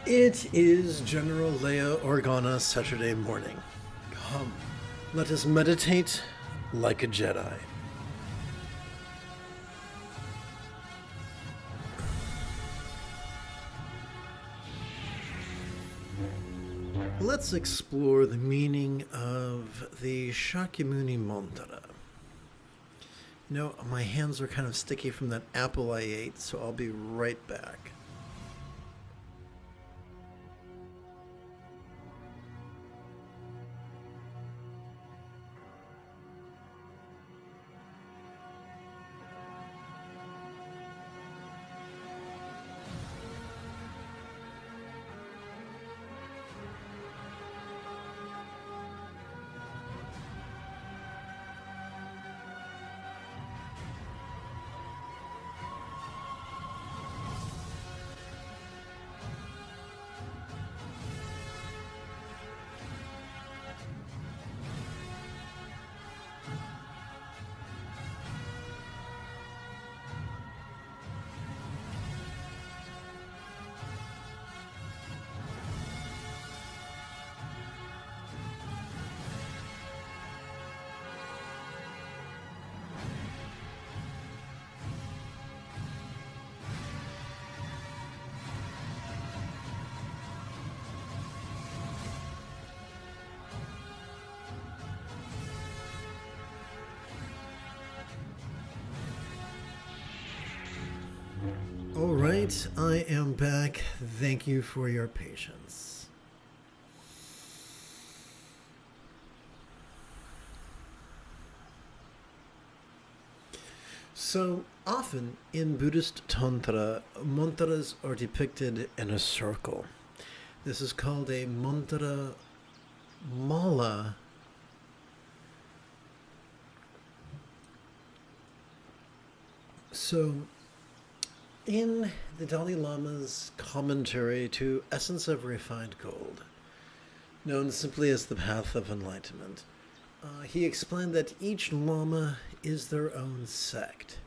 It is General Leia Organa Saturday morning. Come, let us meditate like a Jedi. Let's explore the meaning of the Shakyamuni mantra. You know, my hands are kind of sticky from that apple I ate, so I'll be right back. All right, I am back. Thank you for your patience. So often in Buddhist Tantra, mantras are depicted in a circle. This is called a mantra mala. So in the Dalai Lama's commentary to Essence of Refined Gold, known simply as the Path of Enlightenment, he explained that each Lama is their own sect.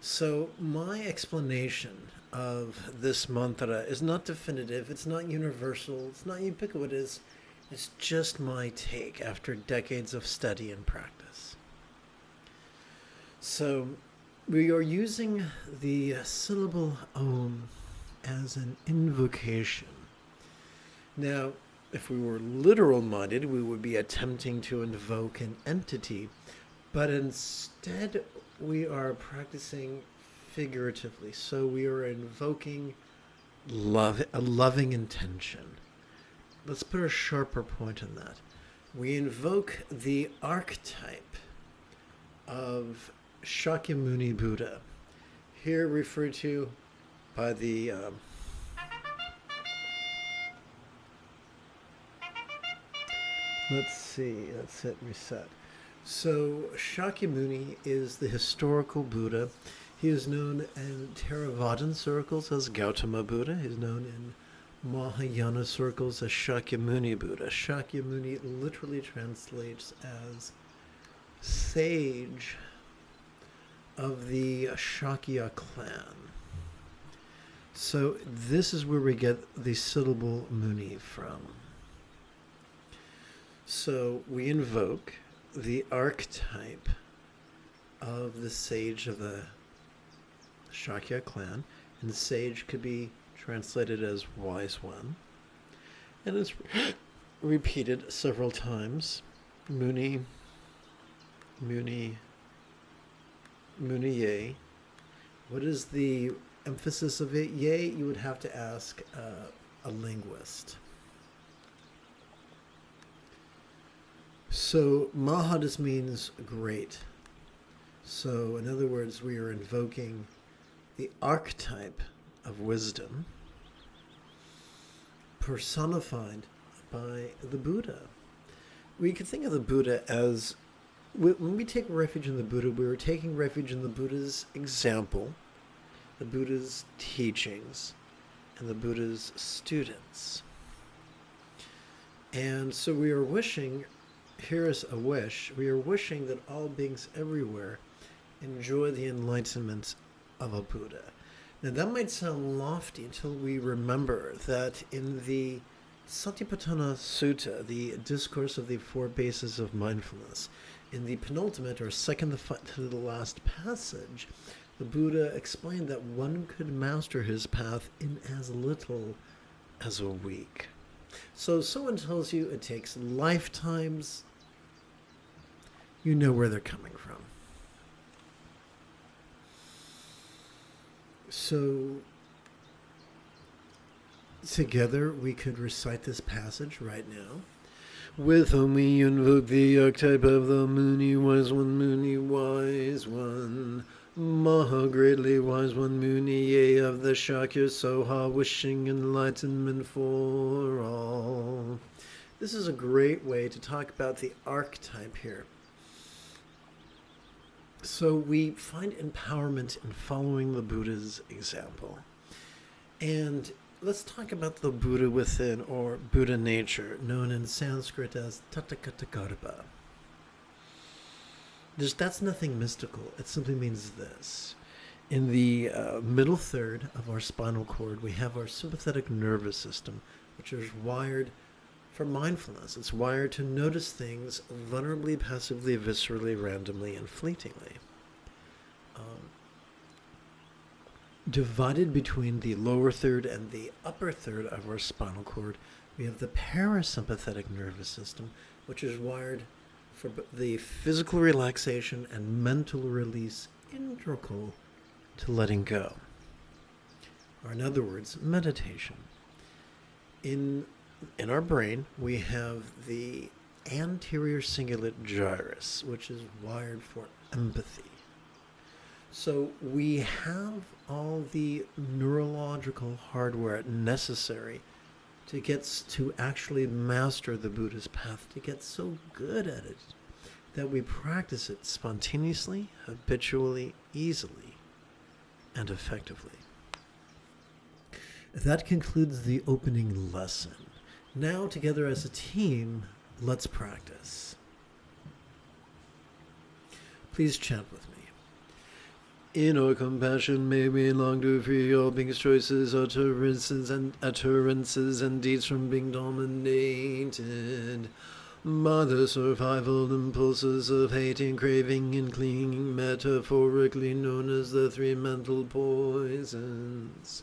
So my explanation of this mantra is not definitive, it's not universal, it's not ubiquitous, it's just my take after decades of study and practice. So we are using the syllable Om as an invocation. Now, if we were literal-minded, we would be attempting to invoke an entity, but instead we are practicing figuratively. So we are invoking love, a loving intention. Let's put a sharper point on that. We invoke the archetype of Shakyamuni Buddha, here referred to by the let's hit reset. So Shakyamuni is the historical Buddha. He is known in Theravadan circles as Gautama Buddha. He is known in Mahayana circles as Shakyamuni Buddha. Shakyamuni literally translates as sage of the Shakya clan. So this is where we get the syllable Muni from. So we invoke the archetype of the sage of the Shakya clan, and sage could be translated as wise one, and it's repeated several times. Muni, Muni, Muniye. What is the emphasis of it? Ye, you would have to ask a linguist. So Maha just means great. So in other words, we are invoking the archetype of wisdom personified by the Buddha. We could think of the Buddha as, when we take refuge in the Buddha, we are taking refuge in the Buddha's example, the Buddha's teachings, and the Buddha's students. And so we are wishing, here is a wish, we are wishing that all beings everywhere enjoy the enlightenment of a Buddha. Now that might sound lofty until we remember that in the Satipatthana Sutta, the discourse of the four bases of mindfulness, in the penultimate or second to the last passage, the Buddha explained that one could master his path in as little as a week. So someone tells you it takes lifetimes, you know where they're coming from. So together we could recite this passage right now. With whom we invoke the archetype of the Muni wise one, Maha greatly wise one, Muni, yea, of the Shakya Soha, wishing enlightenment for all. This is a great way to talk about the archetype here. So we find empowerment in following the Buddha's example. And let's talk about the Buddha within, or Buddha nature, known in Sanskrit as Tathagata. That's nothing mystical. It simply means this. In the middle third of our spinal cord, we have our sympathetic nervous system, which is wired for mindfulness. It's wired to notice things vulnerably, passively, viscerally, randomly, and fleetingly. Divided between the lower third and the upper third of our spinal cord, we have the parasympathetic nervous system, which is wired for the physical relaxation and mental release integral to letting go. Or in other words, meditation. In our brain, we have the anterior cingulate gyrus, which is wired for empathy. So we have all the neurological hardware necessary to actually master the Buddha's path, to get so good at it that we practice it spontaneously, habitually, easily, and effectively. That concludes the opening lesson. Now, together as a team, let's practice. Please chant with me. In our compassion may we long to free all beings' choices, utterances and deeds from being dominated by the survival impulses of hating, craving, and clinging, metaphorically known as the three mental poisons.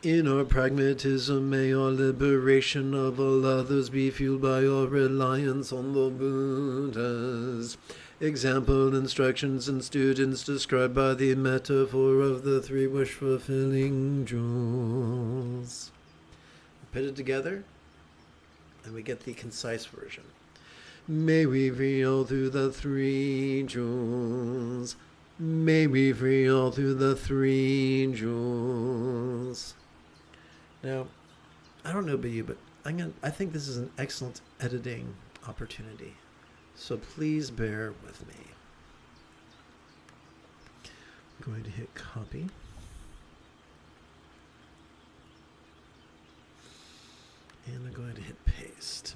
In our pragmatism, may our liberation of all others be fueled by our reliance on the Buddha's example, instructions, and students described by the metaphor of the three wish-fulfilling jewels. Put it together, and we get the concise version. May we free all through the three jewels. May we free all through the three jewels. Now, I don't know about you, but I think this is an excellent editing opportunity. So please bear with me. I'm going to hit copy. And I'm going to hit paste.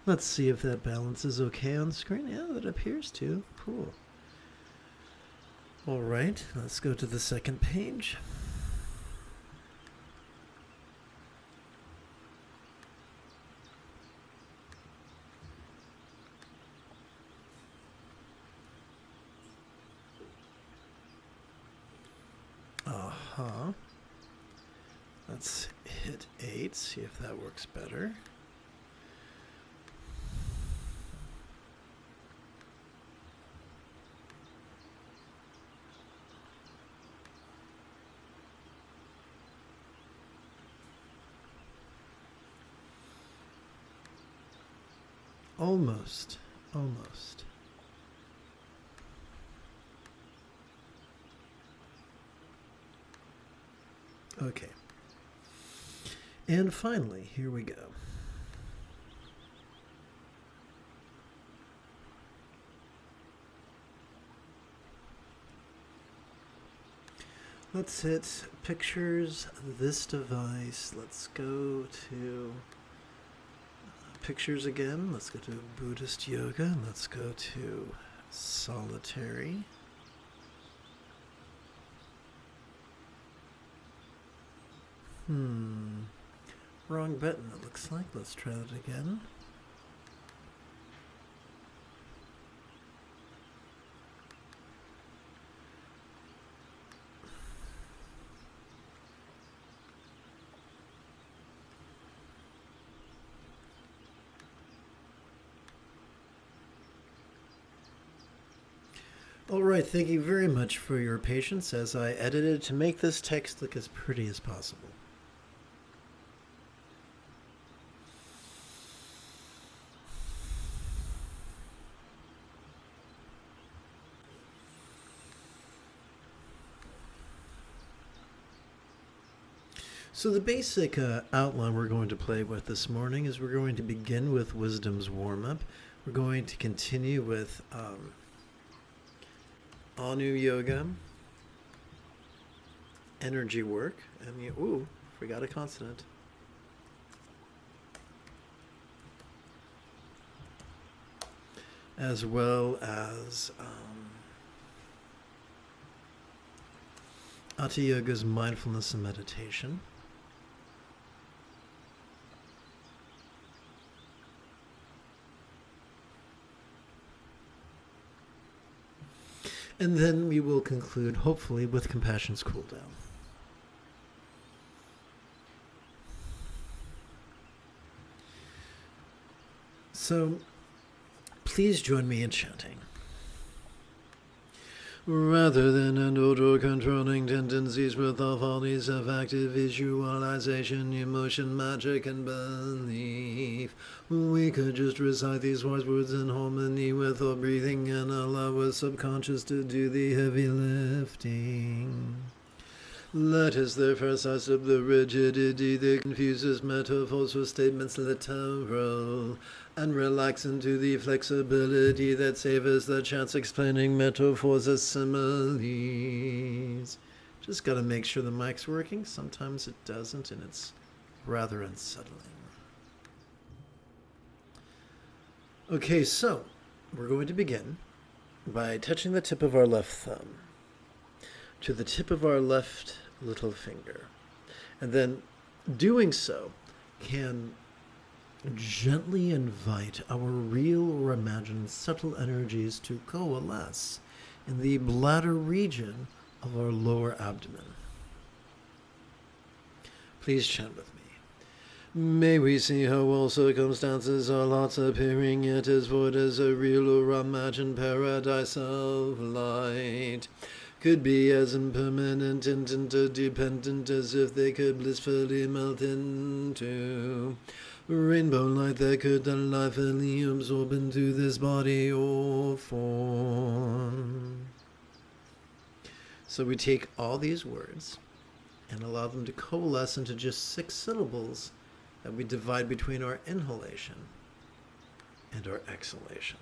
Let's see if that balance is okay on screen. Yeah, that appears to. Cool. All right, let's go to the second page. Let's hit 8, see if that works better. Almost. Okay. And finally, here we go. Let's hit pictures, this device. Let's go to pictures again. Let's go to Buddhist yoga. Let's go to solitary. Wrong button, it looks like. Let's try that again. All right, thank you very much for your patience as I edited to make this text look as pretty as possible. So the basic outline we're going to play with this morning is we're going to begin with Wisdom's warm-up. We're going to continue with Anu Yoga, energy work, and forgot a consonant. As well as Hatha Yoga's mindfulness and meditation. And then we will conclude, hopefully, with Compassion's cooldown. So, please join me in chanting. Rather than end or controlling tendencies with all follies of active visualization, emotion, magic, and belief, we could just recite these wise words in harmony with our breathing and allow our subconscious to do the heavy lifting. Let us therefore sidestep the rigidity that confuses metaphors with statements literal, and relax into the flexibility that savors the chance explaining metaphors as similes. Just gotta make sure the mic's working. Sometimes it doesn't, and it's rather unsettling. Okay, so we're going to begin by touching the tip of our left thumb to the tip of our left little finger. And then doing so can gently invite our real or imagined subtle energies to coalesce in the bladder region of our lower abdomen. Please chant with me. May we see how all circumstances are lots appearing yet as void as a real or imagined paradise of light. Could be as impermanent and interdependent as if they could blissfully melt into rainbow light that could delightfully absorb into this body or form. So we take all these words and allow them to coalesce into just 6 syllables that we divide between our inhalation and our exhalation.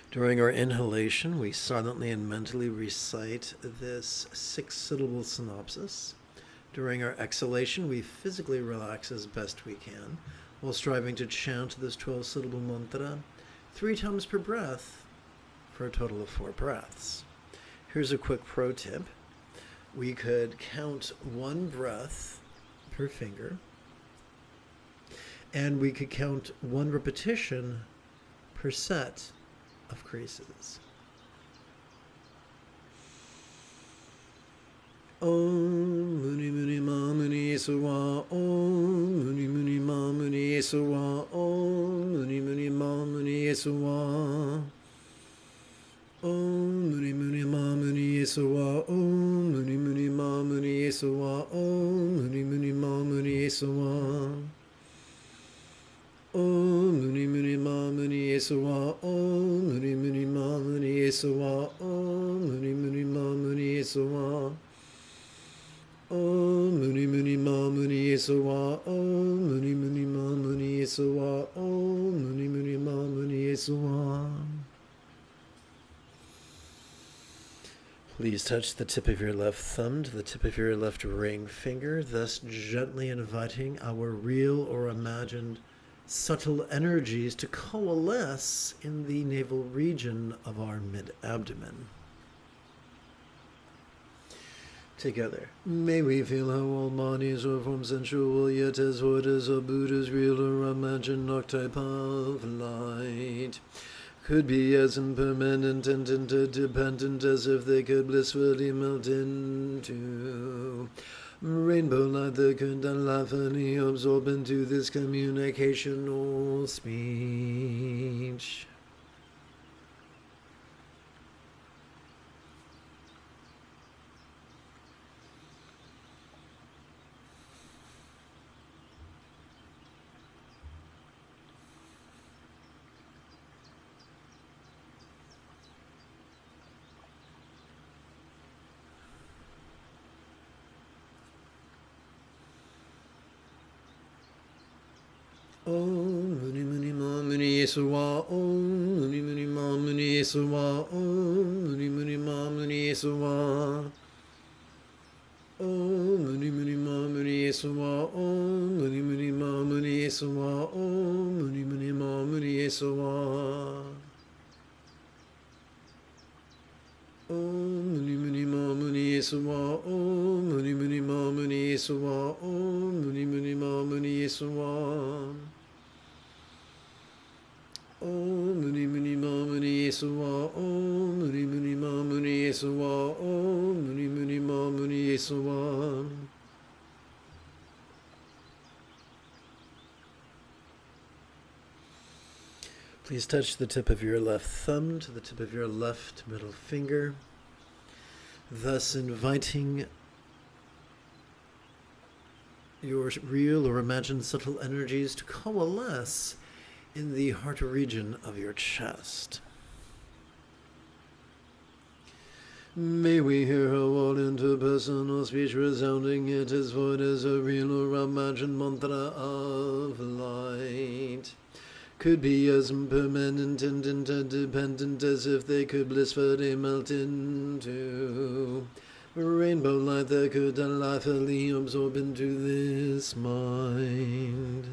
During our inhalation, we silently and mentally recite this 6-syllable synopsis. During our exhalation, we physically relax as best we can, while striving to chant this 12-syllable mantra 3 times per breath for a total of 4 breaths. Here's a quick pro tip. We could count 1 breath per finger, and we could count 1 repetition per set of creases. Om Muni Muni Ma Muni Esuwa Om Muni Muni Ma Muni Esuwa Om Muni Muni Ma Muni Esuwa Om Muni Muni Ma Muni Esawa. Om Muni Muni Ma Muni Esawa. Om Muni Muni Ma Muni Esawa. Om Muni Muni Ma Muni Esawa. Om Muni Muni Ma Muni Esawa. Om Muni Muni Ma Muni Esawa. Om Muni Muni Ma Muni Esawa. Please touch the tip of your left thumb to the tip of your left ring finger, thus gently inviting our real or imagined subtle energies to coalesce in the navel region of our mid-abdomen. Together, may we feel how all bodies are from sensual, yet as what is a Buddha's real or imagined archetype of light could be as impermanent and interdependent as if they could blissfully melt into rainbow light that could unlawfully absorb into this communicational speech. Om Muni Muni Ma Muni Esawa. Om Muni Muni Ma Muni Esawa. Om Muni Muni Ma Muni Esawa. Om Muni Muni Ma Muni Esawa. Om Muni Muni Ma Muni Esawa. Om Muni Muni Ma Muni Esawa. Om Muni Muni Ma Muni Esawa. Om Muni Muni Ma Muni Esawa. Om Muni Muni Ma Muni Esawa. Om Muni Muni Ma Muni Esawa. Om Muni Muni Ma Muni Esawa. Om Muni Muni Ma Muni Esawa. Please touch the tip of your left thumb to the tip of your left middle finger, thus inviting your real or imagined subtle energies to coalesce in the heart region of your chest. May we hear her all interpersonal speech resounding it as void as a real or imagined mantra of light could be as impermanent and interdependent as if they could blissfully melt into rainbow light that could unlawfully absorb into this mind.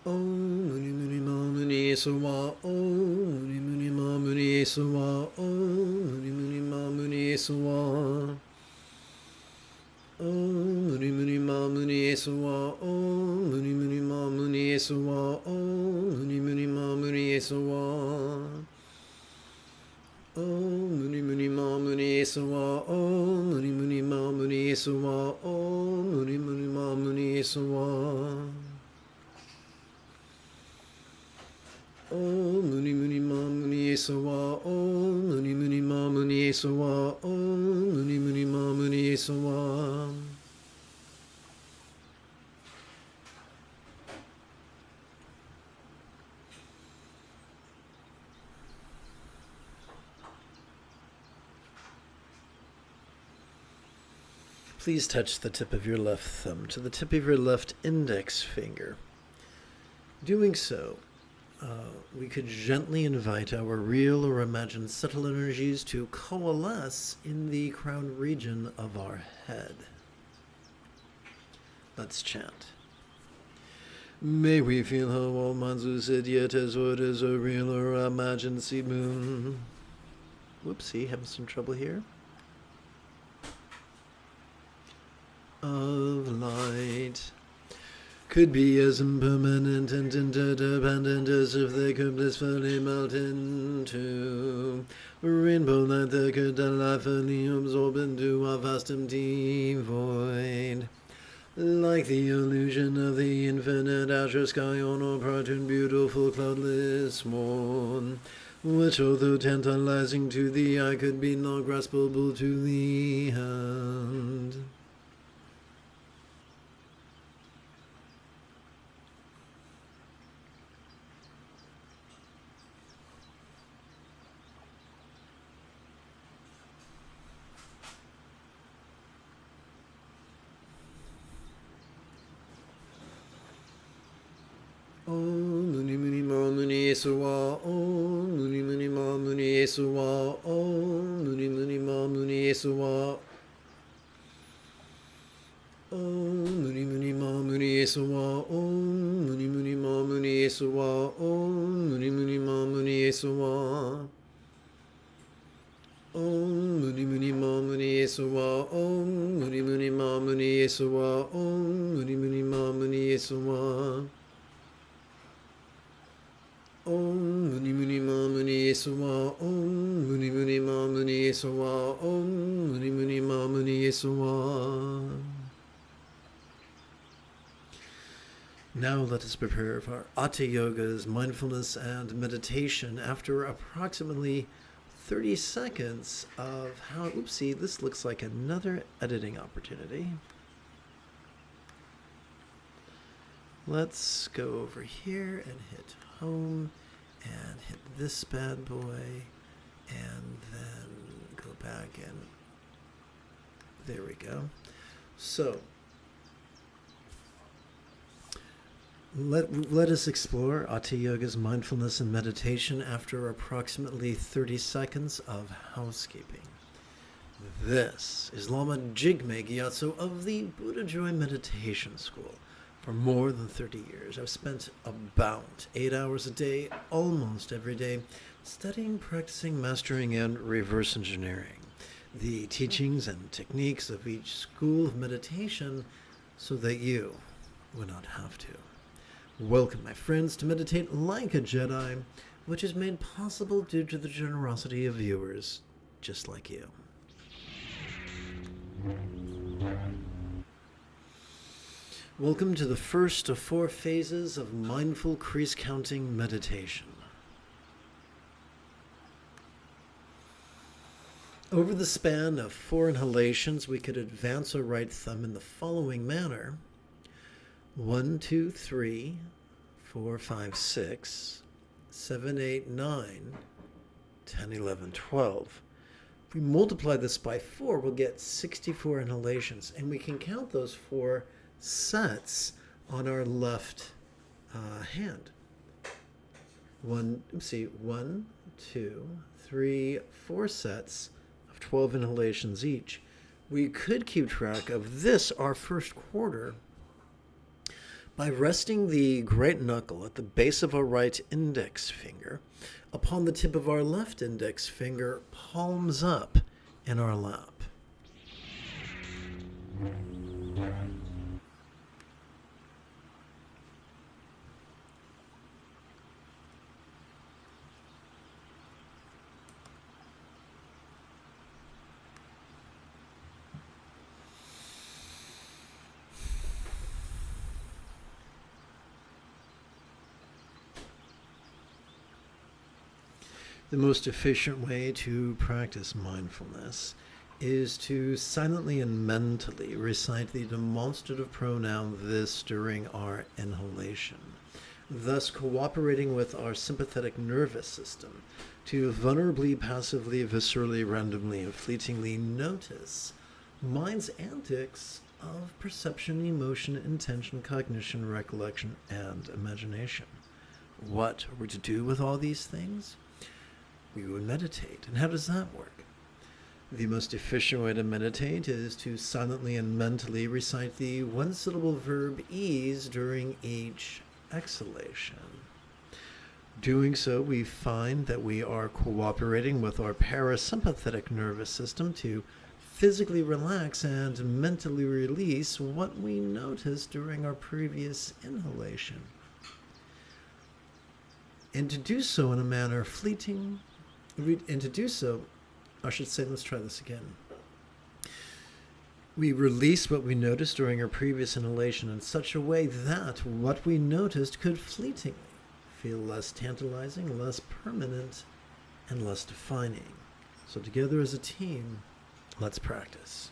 Om Muni Muni Ma Muni Esawa. Om Muni Muni Ma Muni Esawa. Om Muni Muni Ma Muni Esawa. Om Muni Muni Ma Muni Esawa. Om Muni Muni Ma Muni Esawa. Om Muni Muni Ma Muni Esawa. Om Muni Muni Ma Muni Esawa. Om Muni Muni Ma Muni Esawa. Om Muni Muni Ma Muni Esawa. Om Muni Muni Ma Muni Esawa. Om Muni Muni Ma Muni Esawa. Om Muni Muni Ma Muni Esawa. Please touch the tip of your left thumb to the tip of your left index finger. Doing so, we could gently invite our real or imagined subtle energies to coalesce in the crown region of our head. Let's chant. May we feel how all minds lucid, yet as what is a real or imagined seed moon. Whoopsie, having some trouble here. Of light could be as impermanent and interdependent as if they could blissfully melt into a rainbow light that could delightfully absorb into a vast empty void. Like the illusion of the infinite azure sky on a bright and beautiful cloudless morn, which although tantalizing to the eye could be not graspable to the hand. Om Muni Muni Ma Muni Yesuwa, Om Muni Muni Ma Muni Yesuwa, Om Muni Muni Ma Muni Yesuwa, Om Muni Muni Ma Muni Yesuwa, Om Muni Muni Ma Muni Yesuwa, Om Muni Muni Ma Muni Yesuwa, Om Muni Muni Ma Muni Yesuwa, Om Muni Muni Ma Muni Yesuwa, Om Muni Muni Ma Muni Yesuwa. Om Muni Muni Ma Muni Yesuwa, Om Muni Muni Ma Muni Yesuwa, Om Muni Muni Ma Muni Yesuwa. Now let us prepare for Hatha Yoga's mindfulness and meditation after approximately 30 seconds of how, oopsie, this looks like another editing opportunity. Let's go over here and hit home and hit this bad boy and then go back and there we go. So let us explore Hatha Yoga's mindfulness and meditation after approximately 30 seconds of housekeeping. This is Lama Jigme Gyatso of the Buddha Joy Meditation School. For more than 30 years, I've spent about 8 hours a day, almost every day, studying, practicing, mastering, and reverse engineering the teachings and techniques of each school of meditation so that you would not have to. Welcome, my friends, to Meditate Like a Jedi, which is made possible due to the generosity of viewers just like you. Welcome to the first of 4 phases of mindful crease counting meditation. Over the span of 4 inhalations, we could advance our right thumb in the following manner. 1, 2, 3, 4, 5, 6, 7, 8, 9, 10, 11, 12. If we multiply this by 4, we'll get 64 inhalations, and we can count those 4 sets on our left hand. 1, 2, 3, 4 sets of 12 inhalations each. We could keep track of this, our first quarter, by resting the great knuckle at the base of our right index finger upon the tip of our left index finger, palms up in our lap. The most efficient way to practice mindfulness is to silently and mentally recite the demonstrative pronoun this during our inhalation, thus cooperating with our sympathetic nervous system to vulnerably, passively, viscerally, randomly, and fleetingly notice mind's antics of perception, emotion, intention, cognition, recollection, and imagination. What are we to do with all these things? We would meditate. And how does that work? The most efficient way to meditate is to silently and mentally recite the 1-syllable verb ease during each exhalation. Doing so, we find that we are cooperating with our parasympathetic nervous system to physically relax and mentally release what we noticed during our previous inhalation. And to do so in a manner fleeting, and to do so, I should say, let's try this again. We release what we noticed during our previous inhalation in such a way that what we noticed could fleetingly feel less tantalizing, less permanent, and less defining. So together as a team, let's practice.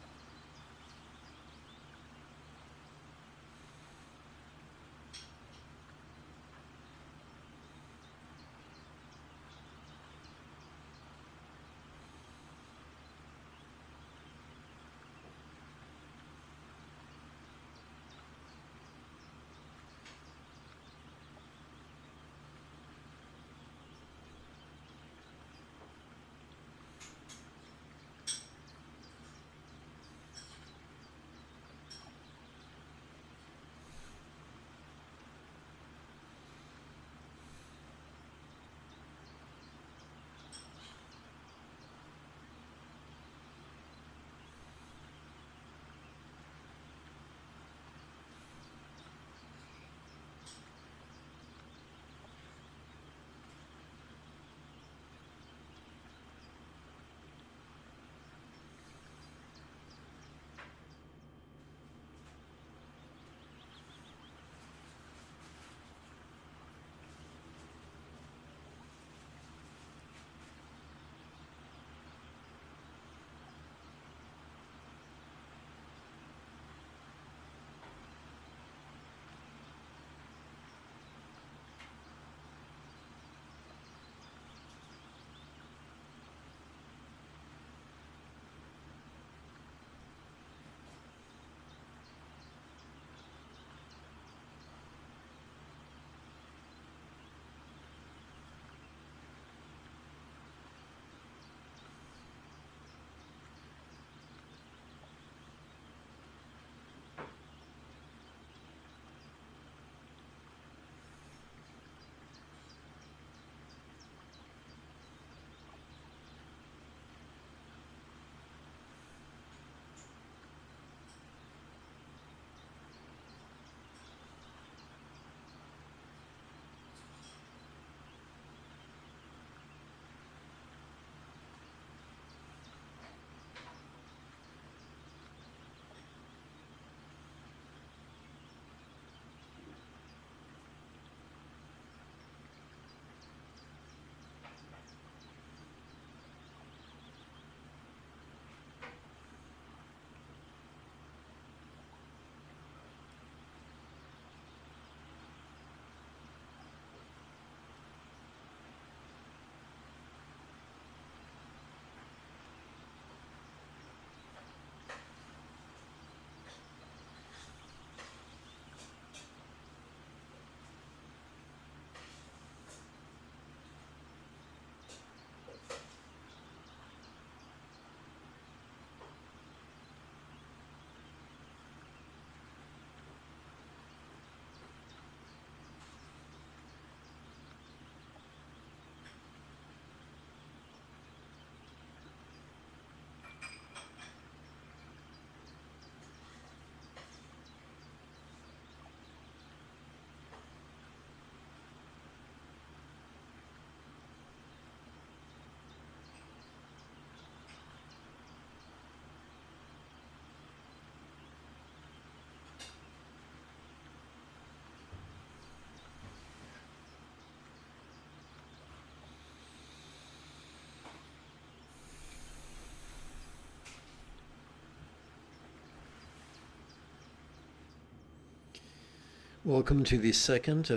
Welcome to the second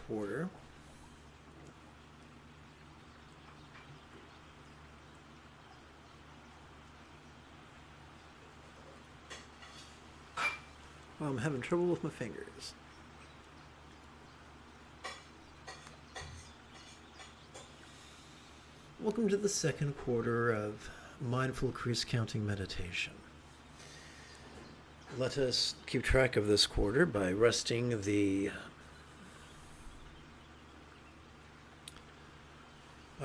quarter. I'm having trouble with my fingers. Welcome to the second quarter of Mindful Crease Counting Meditation. Let us keep track of this quarter by resting the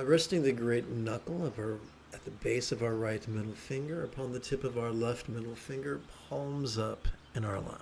Resting the great knuckle of our at the base of our right middle finger upon the tip of our left middle finger, palms up in our lap.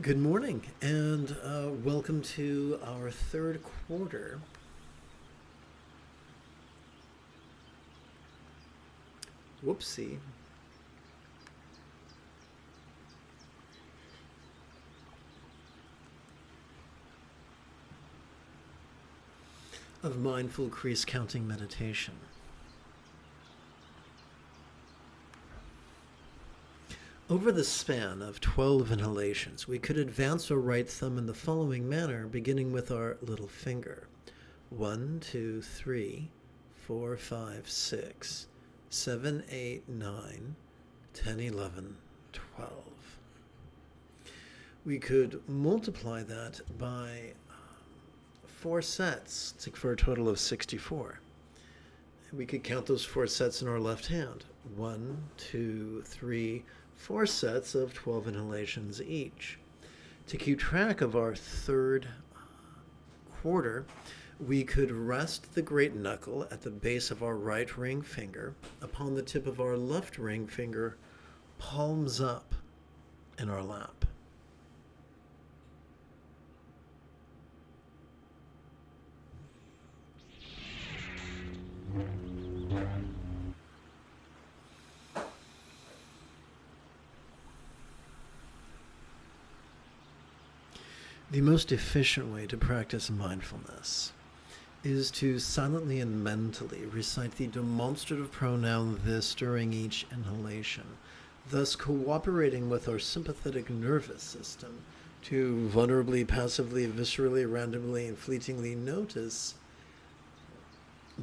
Good morning, and welcome to our third quarter. Whoopsie. Of mindful crease counting meditation. Over the span of 12 inhalations, we could advance our right thumb in the following manner, beginning with our little finger. 1, 2, 3, 4, 5, 6, 7, 8, 9, 10, 11, 12. We could multiply that by 4 sets for a total of 64. We could count those 4 sets in our left hand. 1, 2, 3, 4 sets of 12 inhalations each. To keep track of our third quarter, we could rest the great knuckle at the base of our right ring finger upon the tip of our left ring finger, palms up in our lap. The most efficient way to practice mindfulness is to silently and mentally recite the demonstrative pronoun this during each inhalation, thus cooperating with our sympathetic nervous system to vulnerably, passively, viscerally, randomly, and fleetingly notice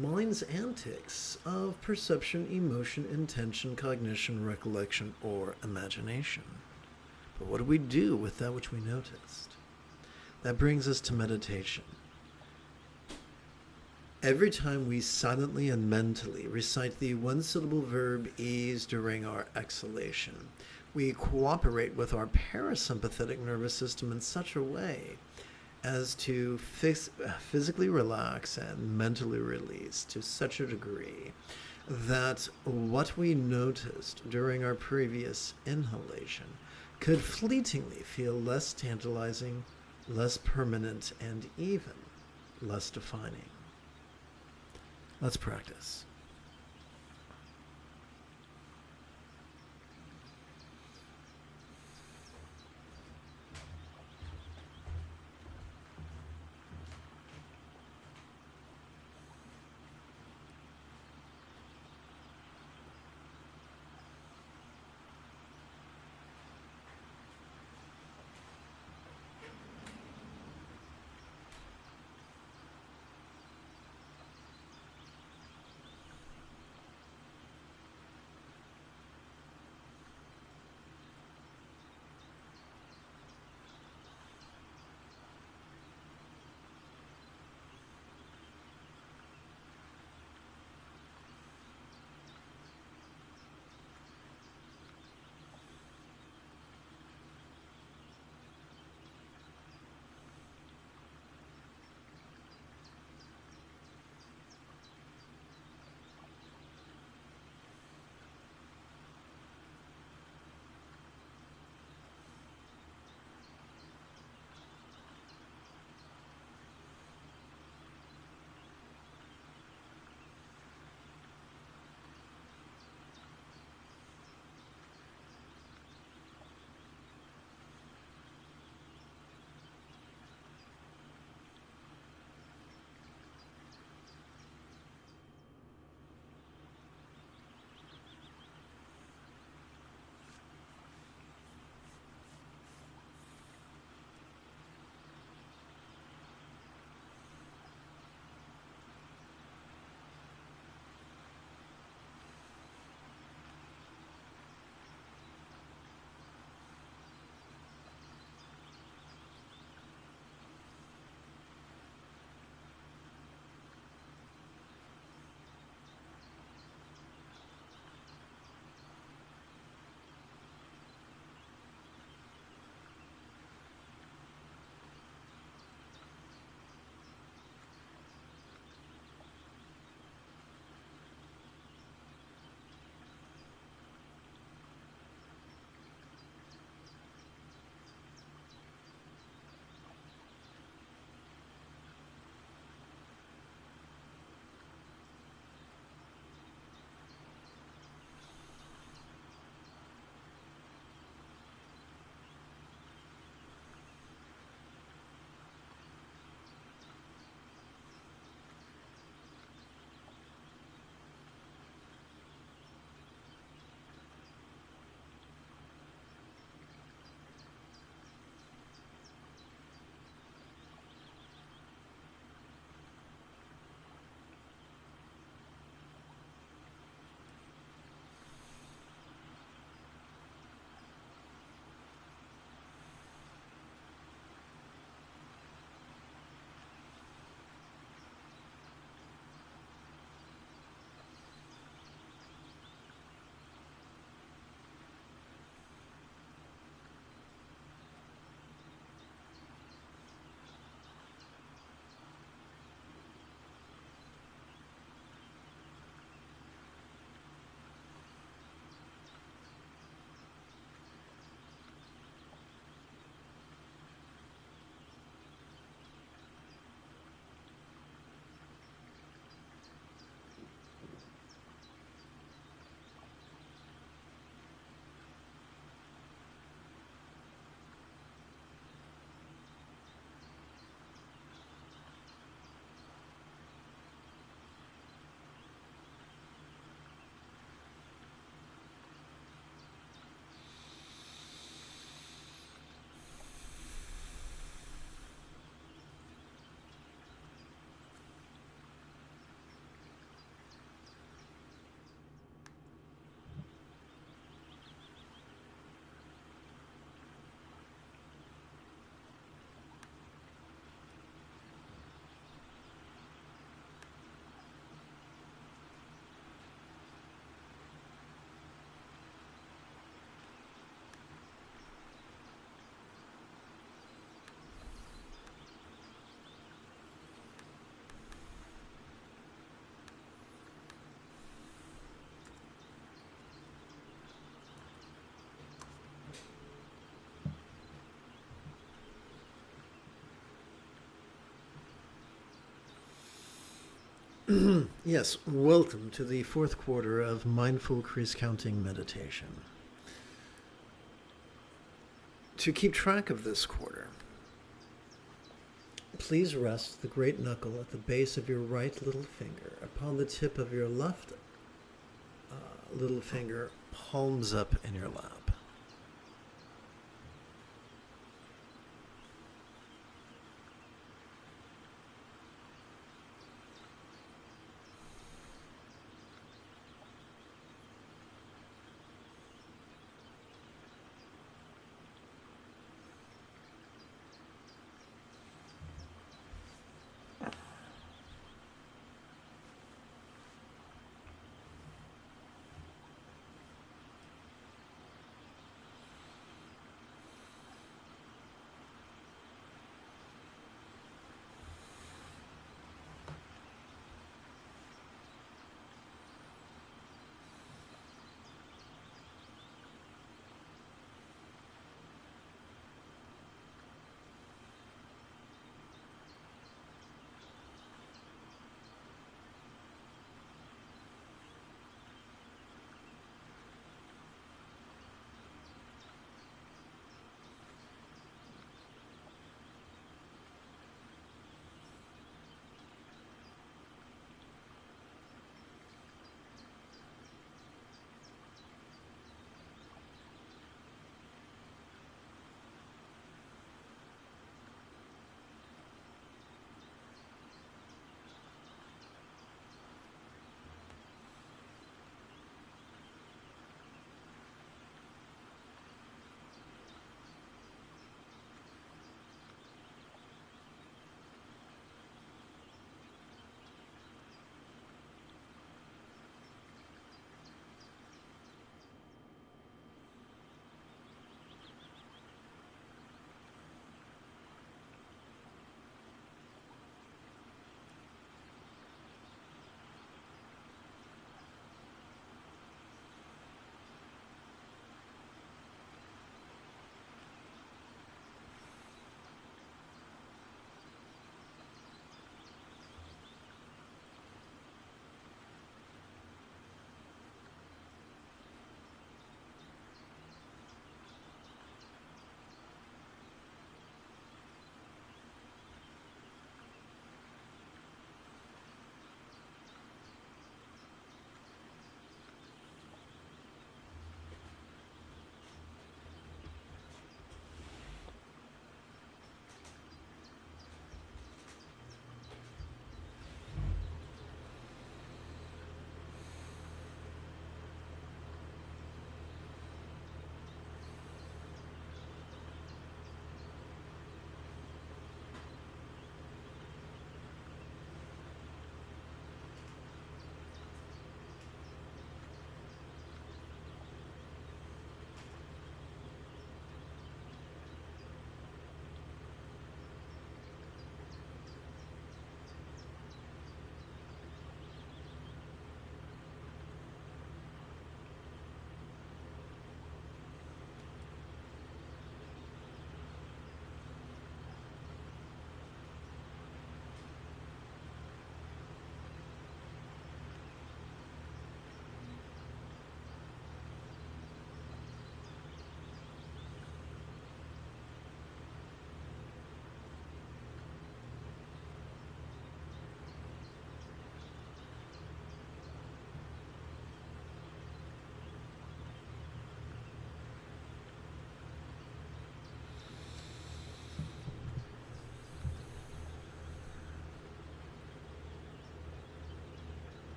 mind's antics of perception, emotion, intention, cognition, recollection, or imagination. But what do we do with that which we noticed? That brings us to meditation. Every time we silently and mentally recite the one-syllable verb ease during our exhalation, we cooperate with our parasympathetic nervous system in such a way as to physically relax and mentally release to such a degree that what we noticed during our previous inhalation could fleetingly feel less tantalizing, less permanent, and even less defining. Let's practice. Yes, welcome to the fourth quarter of Mindful Crease Counting Meditation. To keep track of this quarter, please rest the great knuckle at the base of your right little finger upon the tip of your left little finger, palms up in your lap.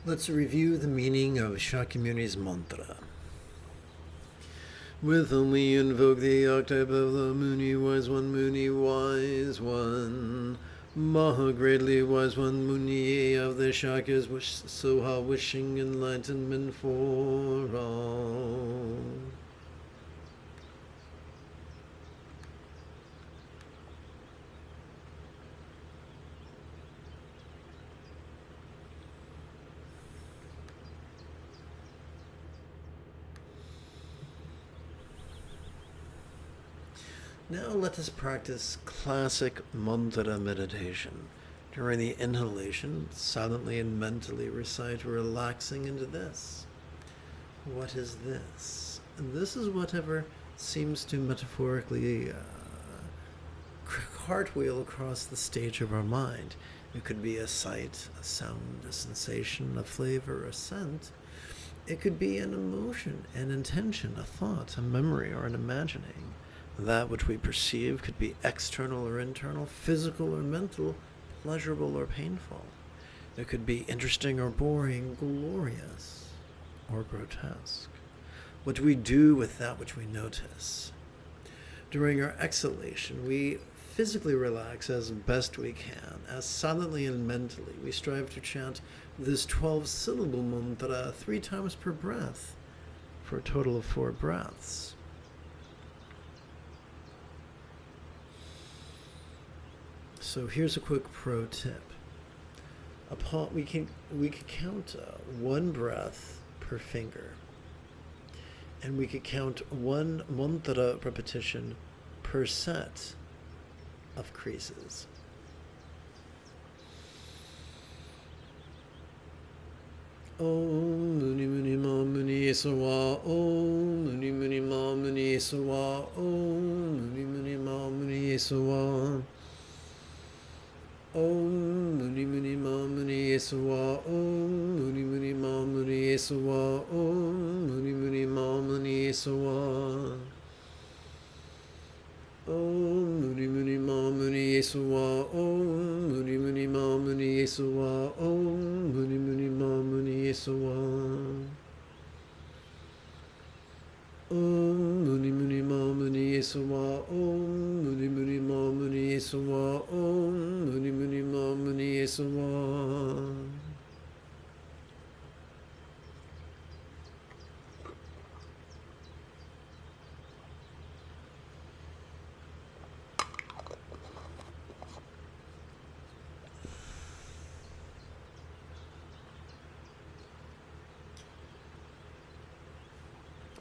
Let's review the meaning of Shakyamuni's mantra. With whom we invoke the archetype of the Muni Wise One, Maha Greatly Wise One, Muni of the Shakyas, Soha wishing enlightenment for all. Now let us practice classic mantra meditation. During the inhalation, silently and mentally recite relaxing into this. What is this? And this is whatever seems to metaphorically cartwheel across the stage of our mind. It could be a sight, a sound, a sensation, a flavor, a scent. It could be an emotion, an intention, a thought, a memory, or an imagining. That which we perceive could be external or internal, physical or mental, pleasurable or painful. It could be interesting or boring, glorious or grotesque. What do we do with that which we notice? During our exhalation, we physically relax as best we can, as silently and mentally we strive to chant this 12-syllable mantra 3 times per breath, for a total of 4 breaths. So here's a quick pro tip. We can count 1 breath per finger, and we could count 1 mantra repetition per set of creases. Om Muni Muni Ma Muni Sawa, Om Muni Muni Ma Muni Sawa, Om Muni Muni Ma Muni Sawa, Om Muni Muni Ma Muni Sawa, Om Muni Muni Ma Muni Sawa, Om Muni Muni Ma Muni Sawa, Om Muni Muni Ma Muni Sawa, Om Muni Muni Ma Muni Sawa, Om Muni Muni Ma Muni Sawa, Om Muni Muni Ma Muni Sawa, Om Muni Muni Ma Muni Sawa, Om Muni Muni Ma Muni Sawa.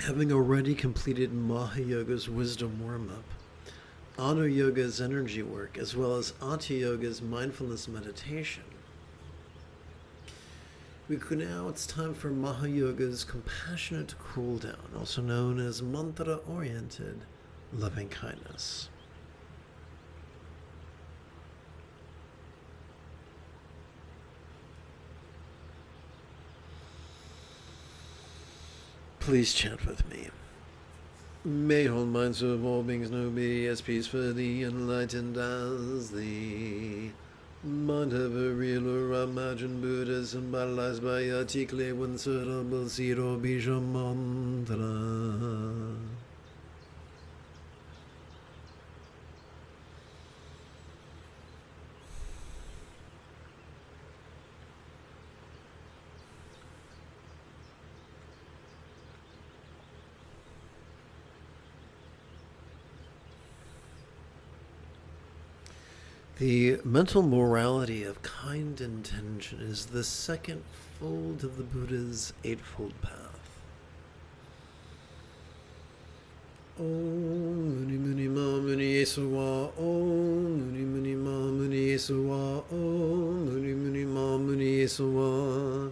Having already completed Mahayoga's wisdom warm-up, Honor Yoga's energy work, as well as Ati Yoga's mindfulness meditation, it's time for Mahayoga's compassionate cool down, also known as mantra-oriented loving kindness. Please chant with me. May all minds of all beings know me as peacefully enlightened as the mind of a real or imagined Buddha symbolized by a tikle one-syllable zero bija mantra. The mental morality of kind intention is the second fold of the Buddha's Eightfold Path. Om Muni Muni Ma Muni Sawa, Om Muni Muni Ma Muni Sawa, Om Muni Muni Ma Muni Sawa,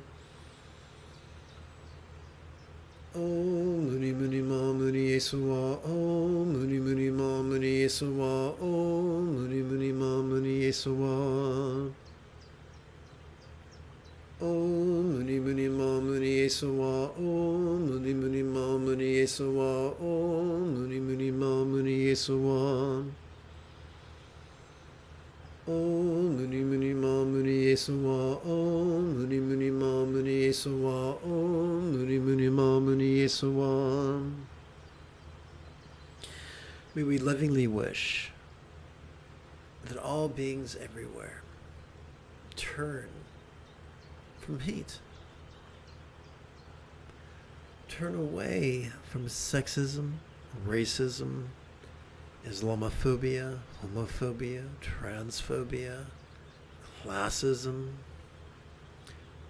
Om Muni Muni Ma Muni Sawa, Om Muni Muni Ma Muni Sawa, Om Muni Muni Ma Muni Sawa, Om Muni Muni Ma Muni Sawa, Om Muni Muni Ma Muni Sawa, Om Muni Muni Ma Muni Sawa, Om Muni Muni Ma Muni Sawa, Om Muni Muni Ma Muni Sawa, Om Muni Muni Ma Muni Sawa. May we lovingly wish that all beings everywhere turn from hate, turn away from sexism, racism, Islamophobia, homophobia, transphobia, classism,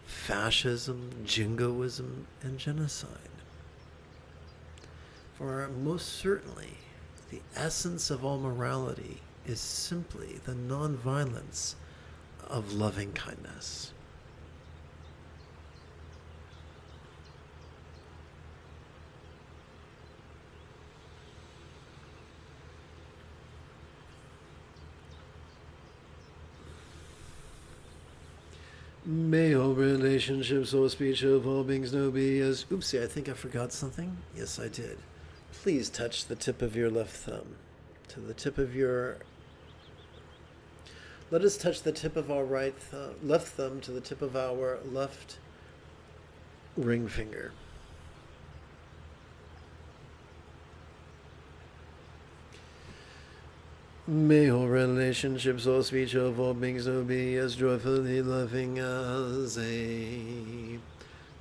fascism, jingoism, and genocide. For most certainly, The essence of all morality is simply the nonviolence of loving kindness. May all relationships or speech of all beings know be as... Oopsie, I think I forgot something. Yes, I did. Please touch the tip of your left thumb to the tip of your... Let us touch the tip of our left thumb to the tip of our left ring finger. May all relationships, all speech of all beings know be as joyfully loving as a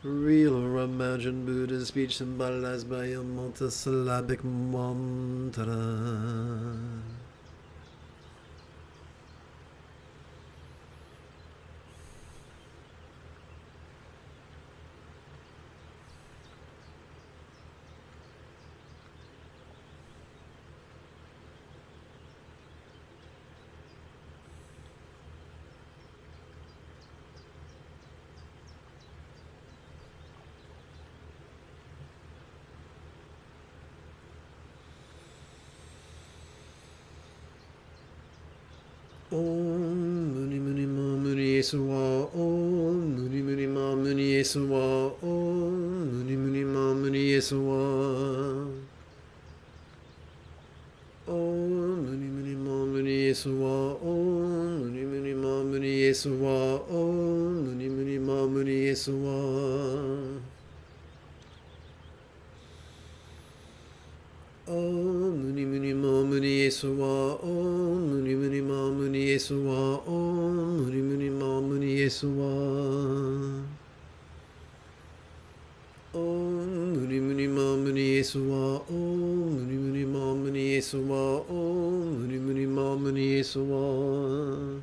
real or imagined Buddha speech symbolized by a multisyllabic mantra. Om Muni Muni Ma Muni Yesuwa. Om Muni Muni Ma Muni Yesuwa. Om Muni Muni Ma Muni Yesuwa. Om Muni Muni Ma Muni Yesuwa. Om Muni Muni Ma Muni Yesuwa. Om Muni Muni Ma Muni Yesuwa. Om Muni Muni Ma Muni Yesuwa. Om Muni Muni Ma Muni Yesuwa. Om Muni Muni Ma Muni Yesuwa. Om Muni Muni Ma Muni Yesuwa. Om Muni Muni Ma Muni Yesuwa. Om Muni Muni Ma Muni Yesuwa.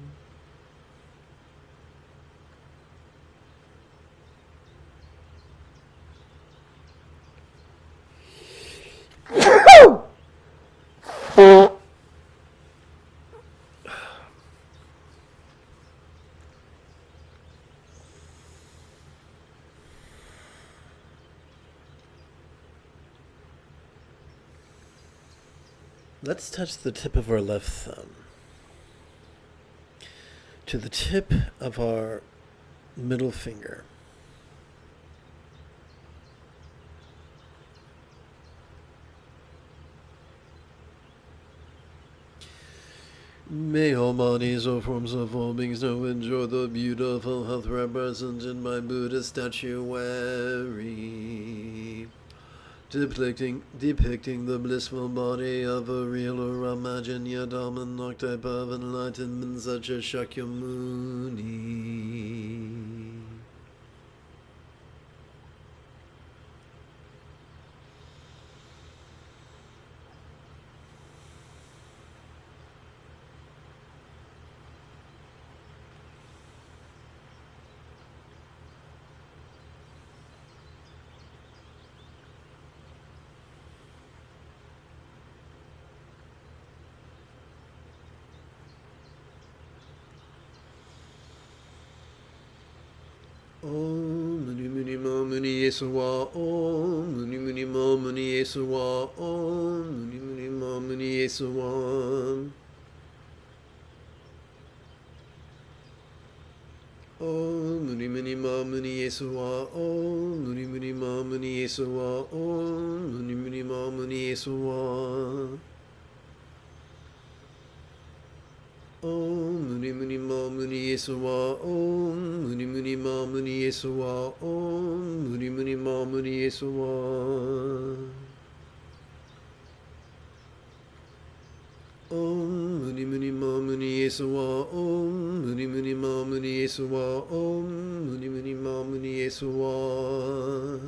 Let's touch the tip of our left thumb to the tip of our middle finger. May all bodies or forms of all beings know enjoy the beautiful health represented by Buddha statuary, depicting the blissful body of a real or imagined Yadaman archetype of enlightenment such as Shakyamuni. Om Muni Muni Ma Muni Yesuwa. Om Muni Muni Ma Muni Yesuwa. Om Muni Muni Ma Muni Yesuwa. Om Muni Muni Ma Muni Yesuwa. Om Muni Muni Ma Muni Yesuwa. Om Muni Muni Ma Muni Yesuwa. Om Muni Muni Ma Muni Yesuwa. Om Muni Muni Ma Muni Yesuwa. Om Muni Muni Ma Muni Yesuwa. Om Muni Muni Ma Muni Yesuwa. Om Muni Muni Ma Muni Yesuwa. Om Muni Muni Ma Muni Yesuwa.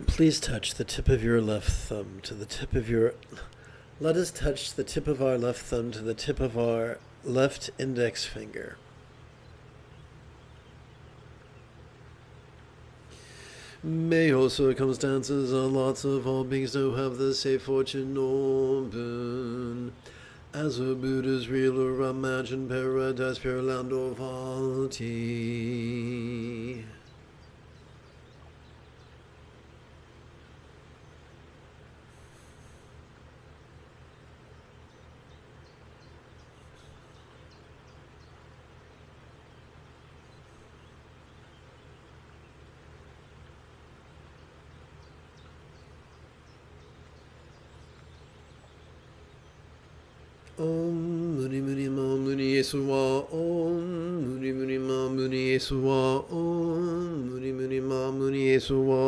Please touch the tip of your left thumb to the tip of your... Let us touch the tip of our left thumb to the tip of our left index finger. May all circumstances and lots of all beings know have the safe fortune or boon. As a Buddha's real or imagined paradise, pure land or Vati. Om Muni Muni Ma Muni Yeswa Om Muni Muni Ma Muni Yeswa Om Muni Muni Ma Muni Yeswa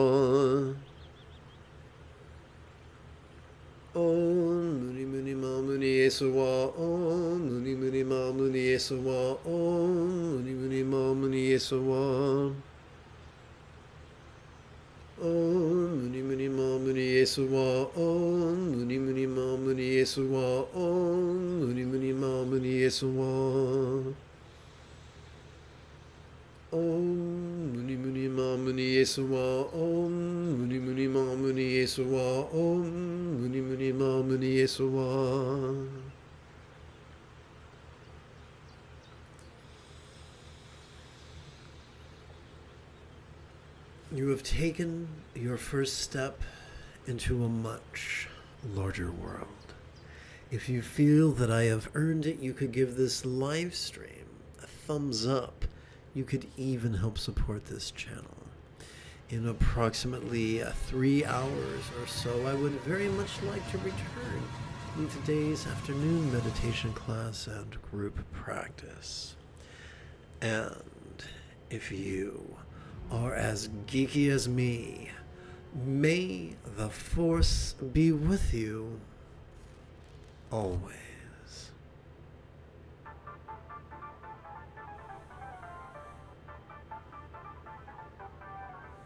Om Muni Muni Ma Muni Yeswa Om Muni Muni Ma Muni Yeswa Om Muni Muni Ma Muni Yeswa Om Muni Muni Ma Muni Yeswa Om Muni Muni Ma Muni Yeswa Om Muni Muni Ma Muni Yeswa Om Muni Muni Ma Muni Yeswa Om Muni Muni Ma Muni Yeswa Om Muni Muni Ma Muni Yeswa. You have taken your first step into a much larger world. If you feel that I have earned it, you could give this live stream a thumbs up. You could even help support this channel. In approximately 3 hours or so, I would very much like to return in today's afternoon meditation class and group practice. And if you are as geeky as me, may the force be with you always.